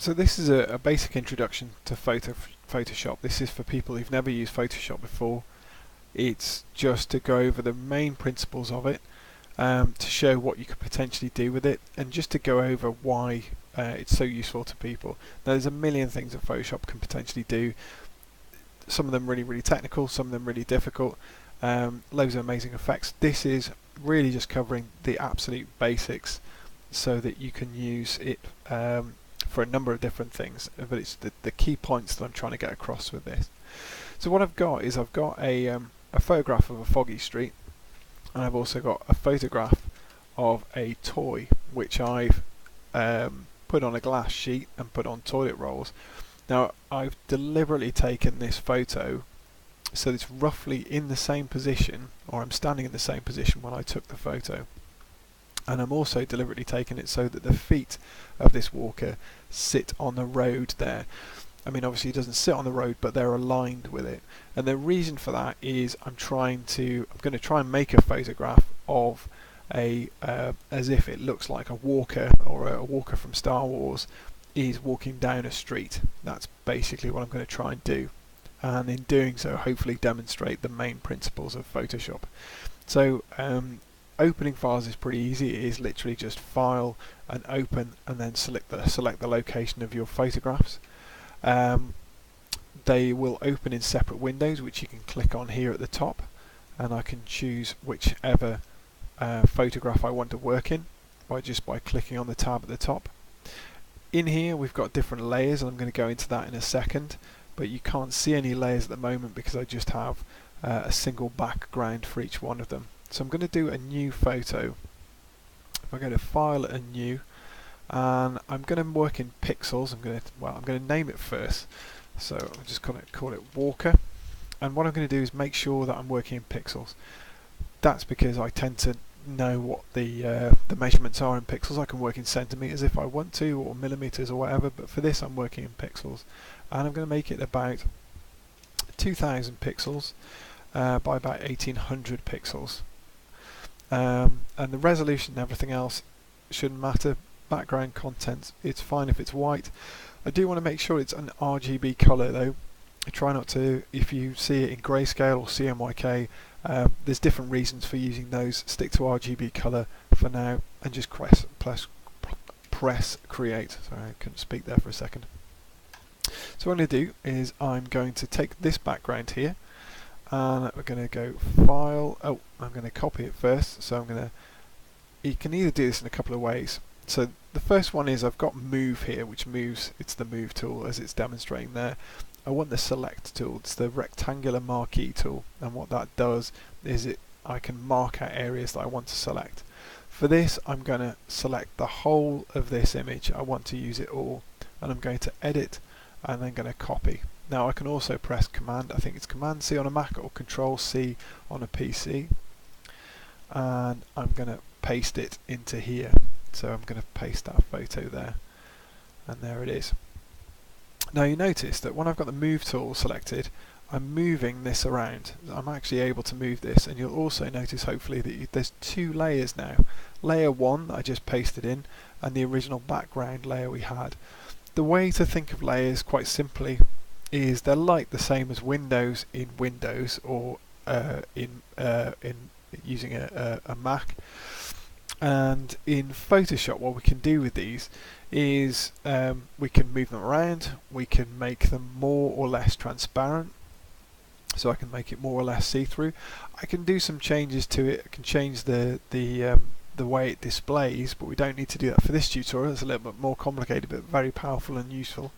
So this is a basic introduction to Photoshop. This is for people who've never used Photoshop before. It's just to go over the main principles of it, to show what you could potentially do with it, and just to go over why it's so useful to people. Now, there's a million things that Photoshop can potentially do. Some of them really technical, some of them really difficult, loads of amazing effects. This is really just covering the absolute basics so that you can use it for a number of different things, but it's the key points that I'm trying to get across with this. So what I've got is a photograph of a foggy street, and I've also got a photograph of a toy which I've put on a glass sheet and put on toilet rolls. Now, I've deliberately taken this photo so it's roughly in the same position, or I'm standing in the same position when I took the photo. And I'm also deliberately taking it so that the feet of this walker sit on the road there. I mean, obviously it doesn't sit on the road, but they're aligned with it. And the reason for that is I'm going to try and make a photograph of as if it looks like a walker, or a walker from Star Wars is walking down a street. That's basically what I'm going to try and do. And in doing so, hopefully demonstrate the main principles of Photoshop. So, opening files is pretty easy. It is literally just File and Open, and then select the location of your photographs. They will open in separate windows, which you can click on here at the top, and I can choose whichever photograph I want to work in by clicking on the tab at the top. In here we've got different layers, and I'm going to go into that in a second, but you can't see any layers at the moment because I just have a single background for each one of them. So I'm going to do a new photo. If I go to File and New, and I'm going to work in pixels. I'm going to name it first. So I'm just going to call it Walker. And what I'm going to do is make sure that I'm working in pixels. That's because I tend to know what the measurements are in pixels. I can work in centimeters if I want to, or millimeters or whatever, but for this I'm working in pixels. And I'm going to make it about 2000 pixels by about 1800 pixels. And the resolution and everything else shouldn't matter. Background content, it's fine if it's white. I do want to make sure it's an RGB color though. I try not to, if you see it in grayscale or CMYK, there's different reasons for using those. Stick to RGB color for now, and just press create. Sorry, I couldn't speak there for a second. So what I'm going to do is I'm going to take this background here, and we're going to go File. Oh, I'm going to copy it first. So you can either do this in a couple of ways. So the first one is I've got Move here, which moves. It's the Move tool as it's demonstrating there. I want the Select tool. It's the rectangular marquee tool, and what that does is I can mark out areas that I want to select. For this, I'm going to select the whole of this image. I want to use it all, and I'm going to edit and then going to copy. Now I can also press Command. I think it's Command C on a Mac or Control C on a PC, and I'm going to paste it into here. So I'm going to paste that photo there, and there it is. Now you notice that when I've got the Move tool selected, I'm moving this around. I'm actually able to move this, and you'll also notice hopefully that there's two layers now. Layer 1 that I just pasted in, and the original background layer we had. The way to think of layers quite simply is they're like the same as windows in Windows, or in using a Mac. And in Photoshop, what we can do with these is we can move them around, we can make them more or less transparent, so I can make it more or less see-through. I can do some changes to it. I can change the way it displays, but we don't need to do that for this tutorial. It's a little bit more complicated, but very powerful and useful.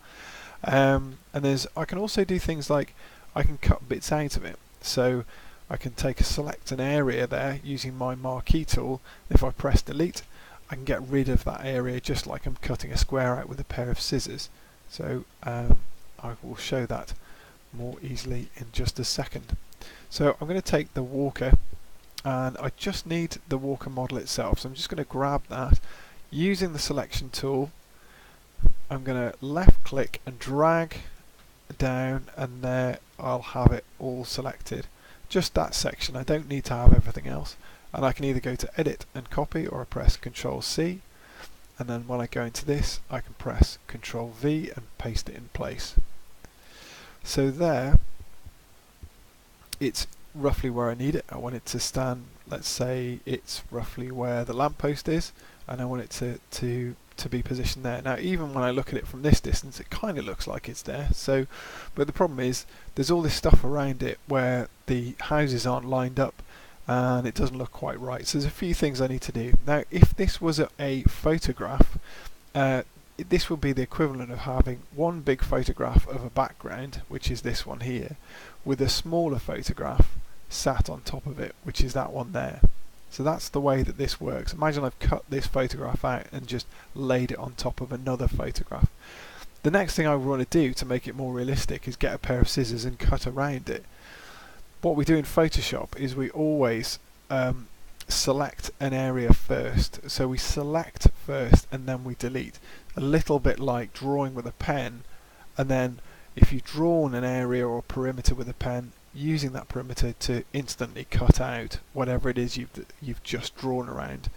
And I can also do things like I can cut bits out of it. So I can select an area there using my marquee tool. If I press delete, I can get rid of that area just like I'm cutting a square out with a pair of scissors. So I will show that more easily in just a second. So I'm going to take the walker, and I just need the walker model itself. So I'm just going to grab that using the selection tool. I'm going to left click and drag down, and there I'll have it all selected. Just that section. I don't need to have everything else, and I can either go to edit and copy, or I press Control C, and then when I go into this I can press Ctrl V and paste it in place. So there, it's roughly where I need it. I want it to stand, let's say it's roughly where the lamppost is, and I want it to be positioned there. Now even when I look at it from this distance it kind of looks like it's there, so but the problem is there's all this stuff around it where the houses aren't lined up and it doesn't look quite right. So there's a few things I need to do. Now if this was a photograph, this would be the equivalent of having one big photograph of a background, which is this one here, with a smaller photograph sat on top of it, which is that one there. So that's the way that this works. Imagine I've cut this photograph out and just laid it on top of another photograph. The next thing I want to do to make it more realistic is get a pair of scissors and cut around it. What we do in Photoshop is we always select an area first. So we select first and then we delete. A little bit like drawing with a pen, and then if you've drawn an area or perimeter with a pen, using that perimeter to instantly cut out whatever it is you've just drawn around.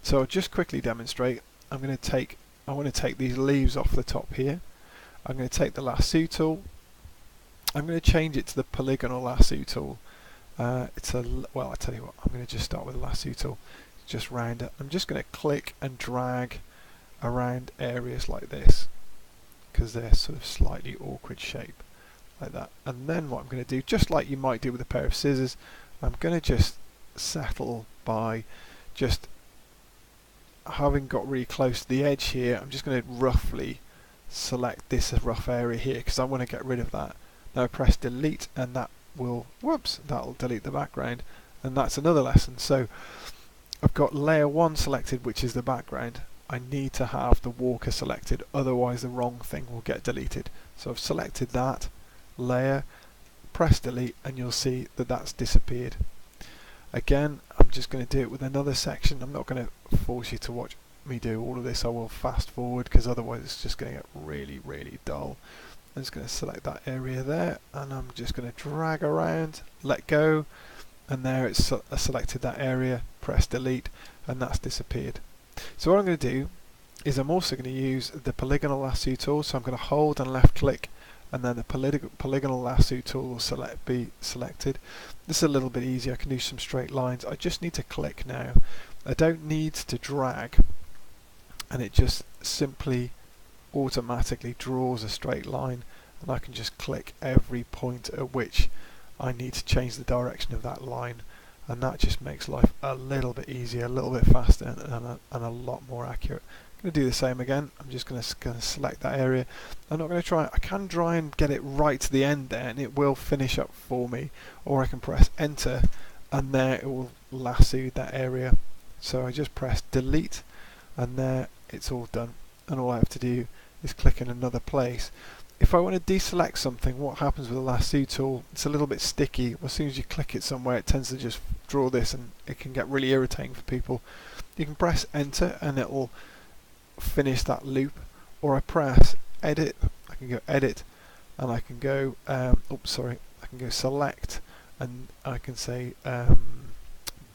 So I'll just quickly demonstrate. I want to take these leaves off the top here. I'm going to take the lasso tool. I'm going to change it to the polygonal lasso tool. Well, I tell you what, I'm going to just start with the lasso tool. Just round it. I'm just going to click and drag around areas like this because they're sort of slightly awkward shape, like that. And then what I'm going to do, just like you might do with a pair of scissors, I'm going to just settle by just having got really close to the edge here. I'm just going to roughly select this rough area here because I want to get rid of that. Now I press delete and that will, that'll delete the background, and that's another lesson. So I've got layer 1 selected, which is the background. I need to have the walker selected, otherwise the wrong thing will get deleted. So I've selected that layer, press delete, and you'll see that that's disappeared. Again, I'm just going to do it with another section. I'm not going to force you to watch me do all of this. I will fast forward because otherwise it's just going to get really, really dull. I'm just going to select that area there, and I'm just going to drag around, let go, and there it's selected that area, press delete, and that's disappeared. So what I'm going to do is I'm also going to use the polygonal lasso tool. So I'm going to hold and left click, and then the polygonal lasso tool will be selected. This is a little bit easier. I can do some straight lines. I just need to click now. I don't need to drag, and it just simply automatically draws a straight line, and I can just click every point at which I need to change the direction of that line, and that just makes life a little bit easier, a little bit faster, and a lot more accurate. I'm going to do the same again. I'm just going to select that area. I'm not going to try, I can try and get it right to the end there and it will finish up for me, or I can press enter and there it will lasso that area. So I just press delete and there it's all done, and all I have to do is click in another place. If I want to deselect something, what happens with the lasso tool, it's a little bit sticky. As soon as you click it somewhere it tends to just draw this, and it can get really irritating for people. You can press enter and it will finish that loop, or I press edit, I can go edit and I can go I can go select and I can say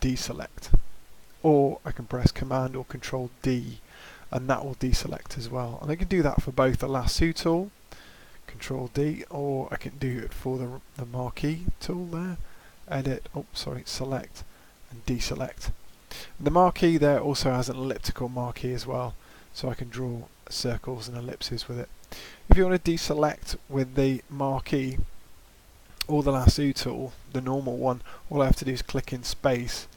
deselect, or I can press command or control D and that will deselect as well. And I can do that for both the lasso tool, control D, or I can do it for the marquee tool there, edit, select and deselect. And the marquee there also has an elliptical marquee as well, so I can draw circles and ellipses with it. If you want to deselect with the marquee or the lasso tool, the normal one, all I have to do is click in space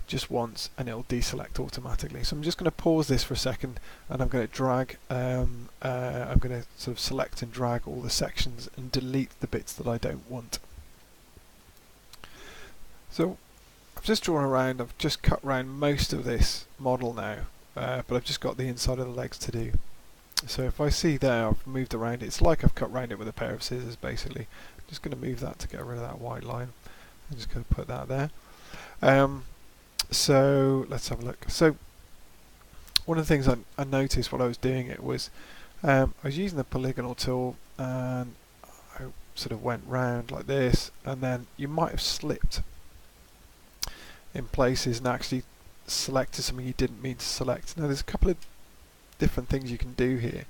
just once and it'll deselect automatically. So I'm just going to pause this for a second and I'm going to drag, I'm going to sort of select and drag all the sections and delete the bits that I don't want. So I've just drawn around, I've just cut around most of this model now, but I've just got the inside of the legs to do. So if I see there I've moved around it, it's like I've cut around it with a pair of scissors basically. I'm just going to move that to get rid of that white line. I'm just going to put that there. So let's have a look. So one of the things I noticed while I was doing it was I was using the polygonal tool and I sort of went round like this, and then you might have slipped in places and actually selected something you didn't mean to select. Now there's a couple of different things you can do here.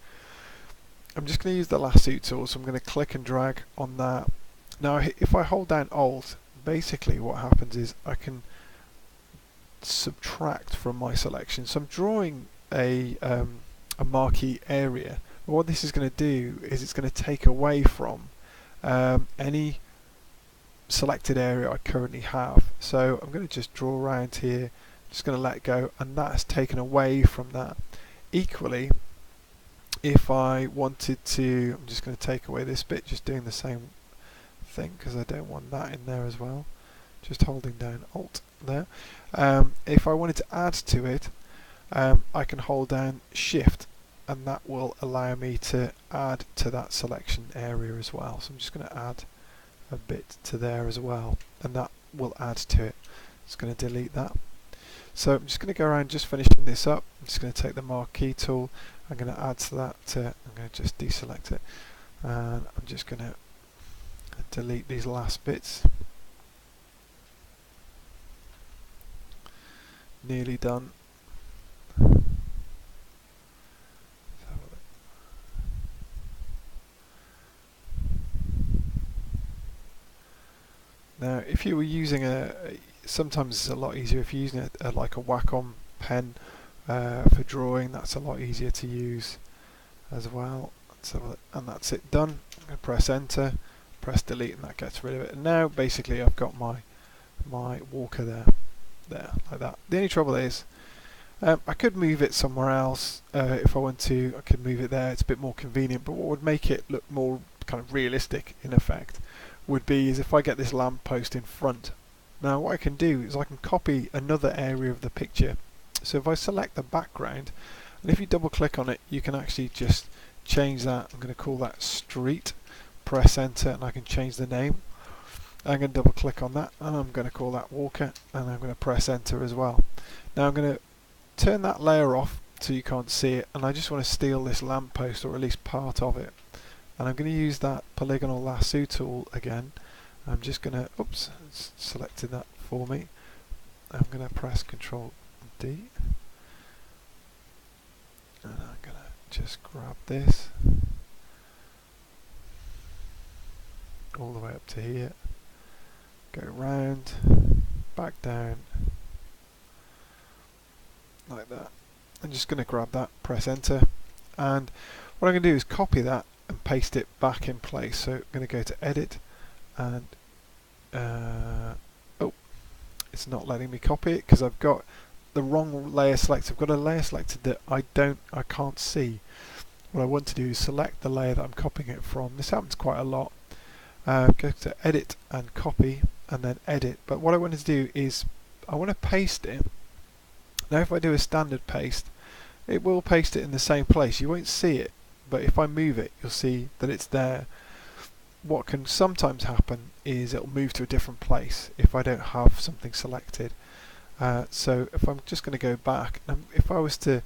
I'm just going to use the lasso tool, so I'm going to click and drag on that. Now if I hold down Alt, basically what happens is I can subtract from my selection. So I'm drawing a marquee area. But what this is going to do is it's going to take away from any selected area I currently have. So I'm going to just draw around here, just going to let go, and that's taken away from that. Equally, if I wanted to, I'm just going to take away this bit, just doing the same thing because I don't want that in there as well. Just holding down Alt there. If I wanted to add to it, I can hold down Shift, and that will allow me to add to that selection area as well. So I'm just going to add a bit to there as well, and that will add to it. Just going to delete that. So I'm just going to go around just finishing this up. I'm just going to take the marquee tool. I'm going to add to that. I'm going to just deselect it, and I'm just going to delete these last bits. Nearly done. Now, if you were using sometimes it's a lot easier if you're using like a Wacom pen for drawing. That's a lot easier to use as well. So, and that's it done. I'm going to press Enter, press Delete, and that gets rid of it. And now, basically, I've got my walker there, like that. The only trouble is, I could move it somewhere else if I want to. I could move it there. It's a bit more convenient. But what would make it look more kind of realistic, in effect, would be is if I get this lamp post in front. Now what I can do is I can copy another area of the picture. So if I select the background, and if you double click on it, you can actually just change that. I'm going to call that street, press Enter, and I can change the name. I'm going to double click on that, and I'm going to call that Walker, and I'm going to press Enter as well. Now I'm going to turn that layer off so you can't see it, and I just want to steal this lamp post, or at least part of it. And I'm going to use that Polygonal Lasso tool again. I'm just going to, oops, it's selected that for me. I'm going to press Control D. And I'm going to just grab this all the way up to here. Go round, back down, like that. I'm just going to grab that, press Enter. And what I'm going to do is copy that and paste it back in place. So I'm going to go to Edit, and oh, it's not letting me copy it because I've got the wrong layer selected. I've got a layer selected that I can't see. What I want to do is select the layer that I'm copying it from. This happens quite a lot. Go to Edit and Copy, and then Edit. But what I want to do is I want to paste it. Now if I do a standard paste, it will paste it in the same place. You won't see it, but if I move it, you'll see that it's there. What can sometimes happen is it'll move to a different place if I don't have something selected. So if I'm just going to go back, if I was to,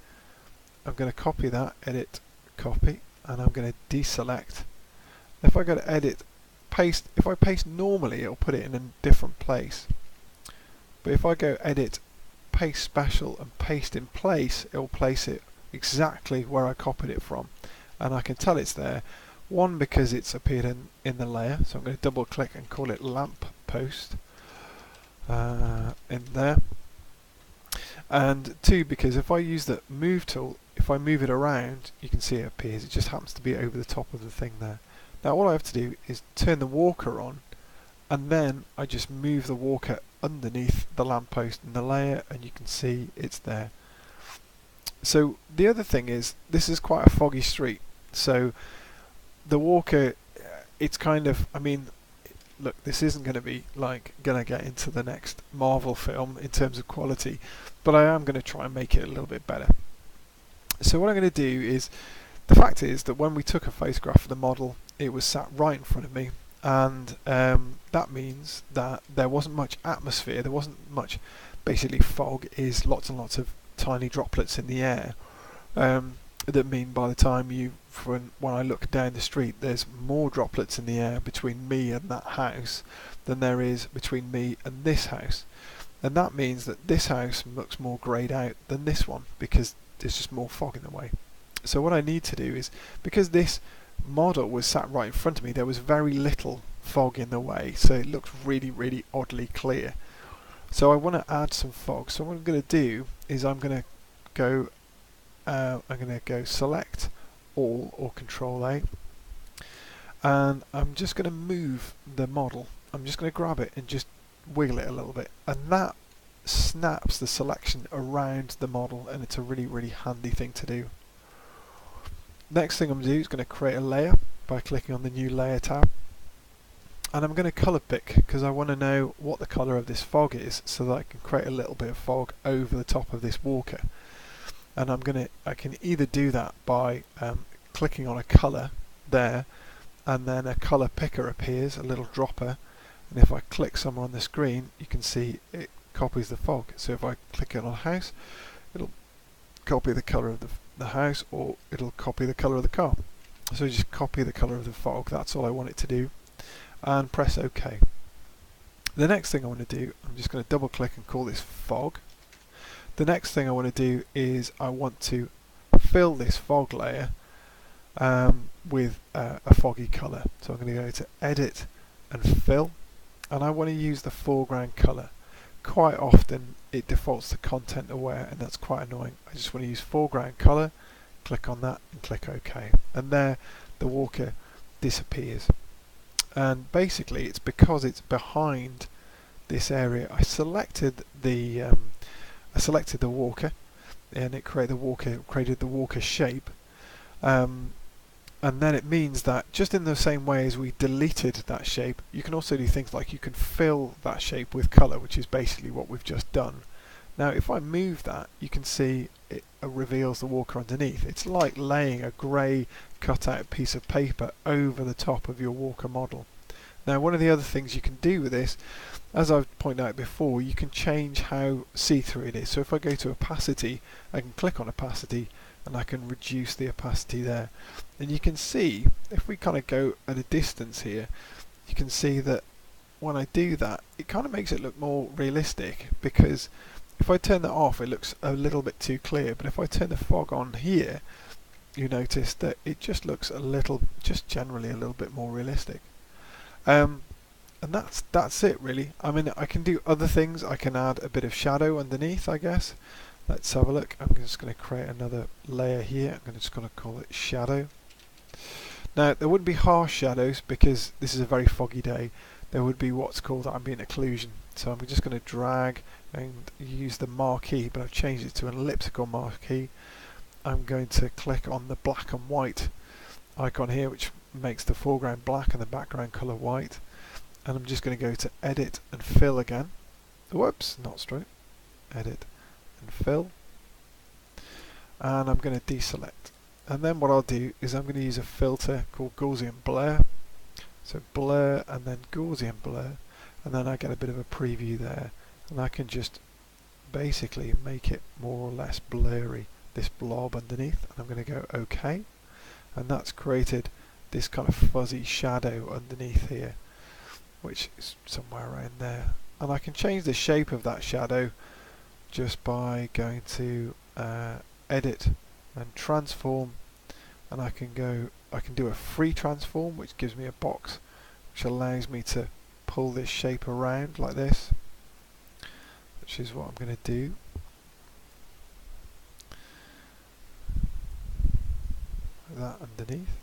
I'm going to copy that, Edit, Copy, and I'm going to deselect. If I go to Edit, Paste, if I paste normally, it'll put it in a different place. But if I go Edit, Paste Special, and Paste in Place, it will place it exactly where I copied it from. And I can tell it's there. One, because it's appeared in the layer, so I'm going to double click and call it Lamp Post in there. And two, because if I use the Move tool, if I move it around, you can see it appears. It just happens to be over the top of the thing there. Now all I have to do is turn the walker on, and then I just move the walker underneath the lamppost in the layer, and you can see it's there. So the other thing is, this is quite a foggy street, so the walker, it's kind of, I mean, look, this isn't going to be like going to get into the next Marvel film in terms of quality, but I am going to try and make it a little bit better. So what I'm going to do is, the fact is that when we took a photograph of the model, it was sat right in front of me, and that means that there wasn't much atmosphere, there wasn't much, basically fog is lots and lots of tiny droplets in the air, that mean by the time when I look down the street, there's more droplets in the air between me and that house than there is between me and this house. And that means that this house looks more greyed out than this one, because there's just more fog in the way. So what I need to do is, because this model was sat right in front of me, there was very little fog in the way, so it looks really, really oddly clear. So I want to add some fog. So what I'm going to do is I'm going to go select all or Control A, and I'm just going to move the model. I'm just going to grab it and just wiggle it a little bit, and that snaps the selection around the model, and it's a really, really handy thing to do. Next thing I'm going to do is going to create a layer by clicking on the new layer tab, and I'm going to color pick because I want to know what the color of this fog is so that I can create a little bit of fog over the top of this walker. And I can either do that by clicking on a color there, and then a color picker appears, a little dropper, and if I click somewhere on the screen you can see it copies the fog. So if I click it on a house, it'll copy the color of the house, or it'll copy the color of the car. So just copy the color of the fog, that's all I want it to do, and press OK. The next thing I want to do, I'm just going to double click and call this fog. The next thing I want to do is I want to fill this fog layer with a foggy color. So I'm going to go to Edit and Fill, and I want to use the foreground color. Quite often it defaults to content aware, and that's quite annoying. I just want to use foreground color, click on that and click OK, and there the walker disappears. And basically it's because it's behind this area. I selected the walker, and it created the walker shape, and then it means that just in the same way as we deleted that shape, you can also do things like you can fill that shape with color, which is basically what we've just done. Now if I move that, you can see it reveals the walker underneath. It's like laying a grey cut-out piece of paper over the top of your walker model. Now one of the other things you can do with this, as I've pointed out before, you can change how see-through it is. So if I go to opacity, I can click on opacity and I can reduce the opacity there. And you can see, if we kind of go at a distance here, you can see that when I do that, it kind of makes it look more realistic, because if I turn that off it looks a little bit too clear, but if I turn the fog on here, you notice that it just looks just generally a little bit more realistic. And that's it really. I mean, I can do other things. I can add a bit of shadow underneath, I guess. Let's have a look. I'm just going to create another layer here. I'm just going to call it shadow. Now there wouldn't be harsh shadows because this is a very foggy day. There would be what's called ambient occlusion. So I'm just going to drag and use the marquee, but I've changed it to an elliptical marquee. I'm going to click on the black and white icon here, which makes the foreground black and the background color white. And I'm just going to go to Edit and Fill again. Whoops, not straight. Edit and Fill. And I'm going to deselect. And then what I'll do is I'm going to use a filter called Gaussian Blur. So blur and then Gaussian Blur, and then I get a bit of a preview there, and I can just basically make it more or less blurry, this blob underneath, and I'm going to go OK, and that's created this kind of fuzzy shadow underneath here, which is somewhere around there. And I can change the shape of that shadow just by going to Edit and Transform, and I can do a free transform, which gives me a box which allows me to pull this shape around like this, which is what I'm going to do. Like that underneath.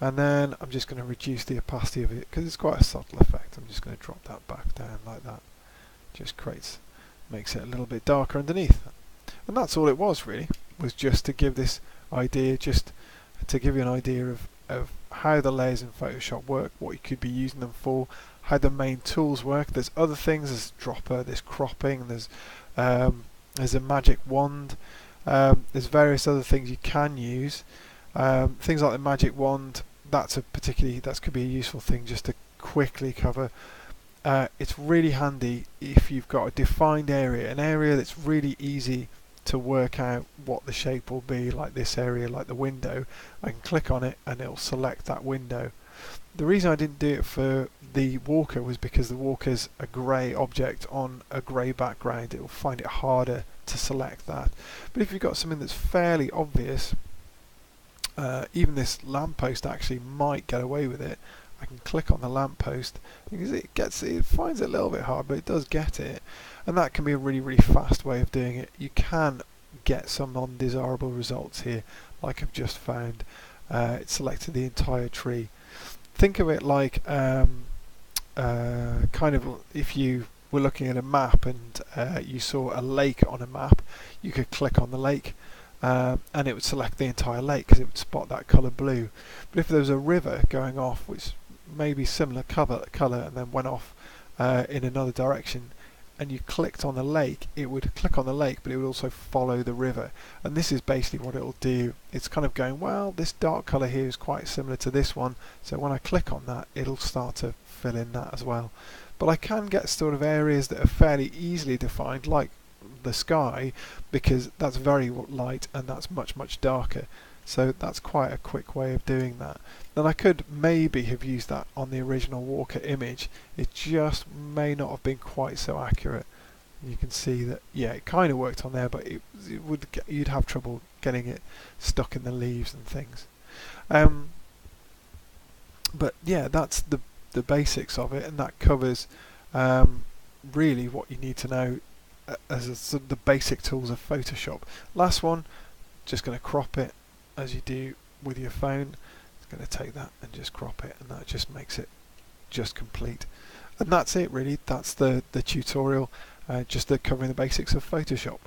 And then I'm just going to reduce the opacity of it because it's quite a subtle effect. I'm just going to drop that back down like that. Just makes it a little bit darker underneath. And that's all it was really, was just to give this idea, just to give you an idea of how the layers in Photoshop work, what you could be using them for, how the main tools work. There's other things, there's dropper, there's cropping, there's a magic wand, there's various other things you can use. Things like the magic wand, that could be a useful thing just to quickly cover. It's really handy if you've got a defined area, an area that's really easy to work out what the shape will be, like this area, like the window. I can click on it and it'll select that window. The reason I didn't do it for the walker was because the walker's a grey object on a grey background. It will find it harder to select that. But if you've got something that's fairly obvious, even this lamppost actually might get away with it. I can click on the lamppost because it finds it a little bit hard, but it does get it, and that can be a really fast way of doing it. You can get some undesirable results here, like I've just found. It selected the entire tree. Think of it like kind of if you were looking at a map and you saw a lake on a map, you could click on the lake. And it would select the entire lake because it would spot that colour blue. But if there was a river going off, which may be similar colour and then went off in another direction, and you clicked on the lake, it would click on the lake, but it would also follow the river. And this is basically what it'll do. It's kind of going, well, this dark colour here is quite similar to this one, so when I click on that, it'll start to fill in that as well. But I can get sort of areas that are fairly easily defined, like the sky, because that's very light and that's much darker, so that's quite a quick way of doing that. Then I could maybe have used that on the original Walker image. It just may not have been quite so accurate. You can see that, yeah, it kind of worked on there, but you'd have trouble getting it stuck in the leaves and things. But yeah, that's the basics of it, and that covers really what you need to know as the basic tools of Photoshop. Last one, just going to crop it as you do with your phone. It's going to take that and just crop it, and that just makes it just complete. And that's it really. That's the tutorial, just covering the basics of Photoshop.